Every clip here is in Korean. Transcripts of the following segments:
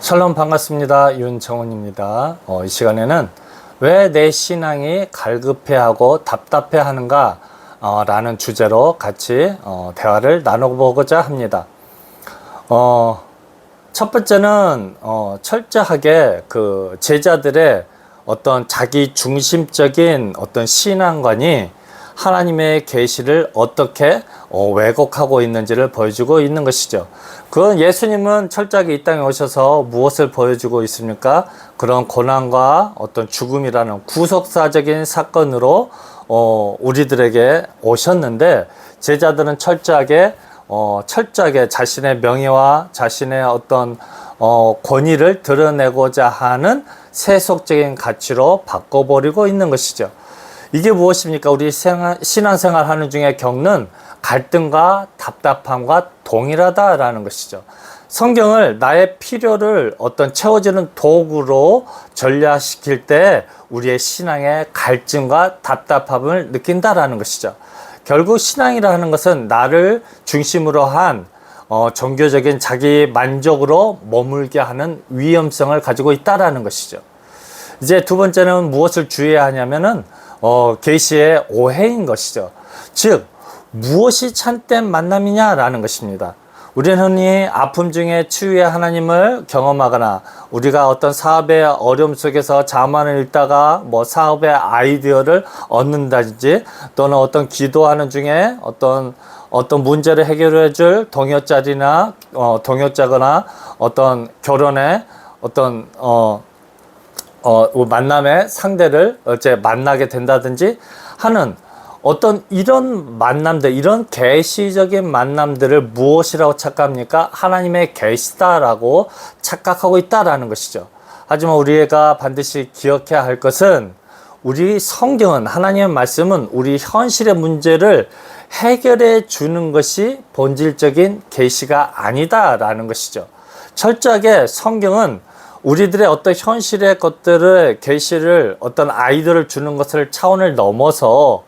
샬롬 반갑습니다. 윤정훈입니다. 이 시간에는 왜 내 신앙이 갈급해하고 답답해하는가 라는 주제로 같이 대화를 나눠보고자 합니다. 첫 번째는 철저하게 그 제자들의 어떤 자기 중심적인 어떤 신앙관이 하나님의 계시를 어떻게 왜곡하고 있는지를 보여주고 있는 것이죠. 그건 예수님은 철저하게 이 땅에 오셔서 무엇을 보여주고 있습니까? 그런 고난과 어떤 죽음이라는 구속사적인 사건으로 우리들에게 오셨는데, 제자들은 철저하게 자신의 명예와 자신의 어떤 권위를 드러내고자 하는 세속적인 가치로 바꿔버리고 있는 것이죠. 이게 무엇입니까? 우리 신앙생활 하는 중에 겪는 갈등과 답답함과 동일하다라는 것이죠. 성경을 나의 필요를 어떤 채워지는 도구로 전략시킬 때 우리의 신앙의 갈증과 답답함을 느낀다라는 것이죠. 결국 신앙이라 하는 것은 나를 중심으로 한 종교적인 자기 만족으로 머물게 하는 위험성을 가지고 있다라는 것이죠. 이제 두 번째는 무엇을 주의해야 하냐면은 계시의 오해인 것이죠. 즉, 무엇이 참된 만남이냐라는 것입니다. 우리는 흔히 아픔 중에 치유의 하나님을 경험하거나, 우리가 어떤 사업의 어려움 속에서 자만을 읽다가 사업의 아이디어를 얻는다든지, 또는 어떤 기도하는 중에 어떤 문제를 해결해 줄 동역자거나 어떤 결혼의 어떤 만남의 상대를 만나게 된다든지 하는 어떤 이런 만남들, 이런 계시적인 만남들을 무엇이라고 착각합니까? 하나님의 계시다라고 착각하고 있다라는 것이죠. 하지만 우리가 반드시 기억해야 할 것은, 우리 성경은, 하나님의 말씀은 우리 현실의 문제를 해결해 주는 것이 본질적인 계시가 아니다라는 것이죠. 철저하게 성경은 우리들의 어떤 현실의 것들을, 계시를, 어떤 아이디어를 주는 것을 차원을 넘어서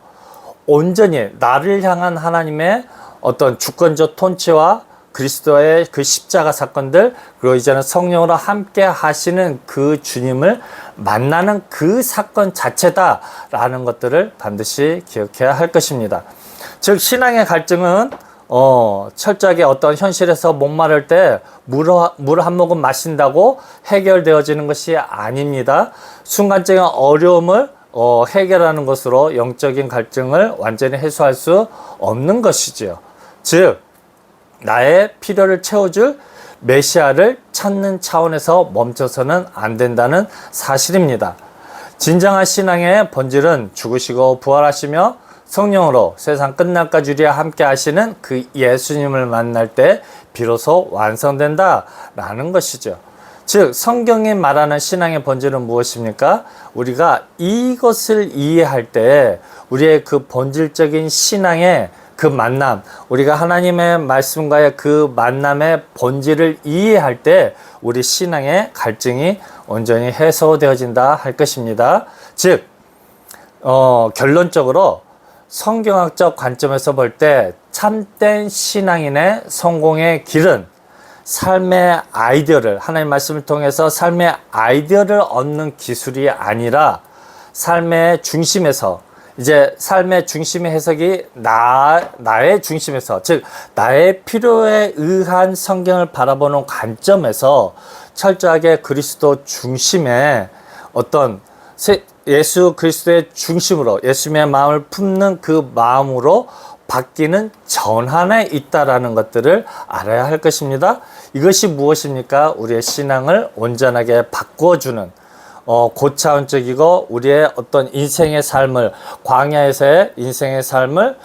온전히 나를 향한 하나님의 어떤 주권적 통치와 그리스도의 그 십자가 사건들, 그리고 이제는 성령으로 함께 하시는 그 주님을 만나는 그 사건 자체다라는 것들을 반드시 기억해야 할 것입니다. 즉, 신앙의 갈증은 철저하게 어떤 현실에서 목마를 때 물 한 모금 마신다고 해결되어지는 것이 아닙니다. 순간적인 어려움을 해결하는 것으로 영적인 갈증을 완전히 해소할 수 없는 것이지요. 즉, 나의 필요를 채워줄 메시아를 찾는 차원에서 멈춰서는 안 된다는 사실입니다. 진정한 신앙의 본질은 죽으시고 부활하시며 성령으로 세상 끝날까지 우리와 함께 하시는 그 예수님을 만날 때 비로소 완성된다라는 것이죠. 즉, 성경이 말하는 신앙의 본질은 무엇입니까? 우리가 이것을 이해할 때 우리의 그 본질적인 신앙의 그 만남, 우리가 하나님의 말씀과의 그 만남의 본질을 이해할 때 우리 신앙의 갈증이 온전히 해소되어진다 할 것입니다. 즉, 결론적으로 성경학적 관점에서 볼 때 참된 신앙인의 성공의 길은 삶의 아이디어를, 하나님 말씀을 통해서 삶의 아이디어를 얻는 기술이 아니라 삶의 중심에서, 이제 삶의 중심의 해석이 나의 중심에서, 즉 나의 필요에 의한 성경을 바라보는 관점에서 철저하게 그리스도 중심의 어떤 예수 그리스도의 중심으로, 예수님의 마음을 품는 그 마음으로 바뀌는 전환에 있다라는 것들을 알아야 할 것입니다. 이것이 무엇입니까? 우리의 신앙을 온전하게 바꿔주는 고차원적이고 우리의 어떤 인생의 삶을, 광야에서의 인생의 삶을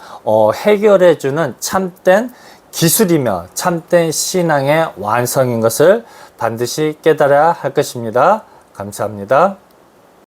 해결해주는 참된 기술이며 참된 신앙의 완성인 것을 반드시 깨달아야 할 것입니다. 감사합니다.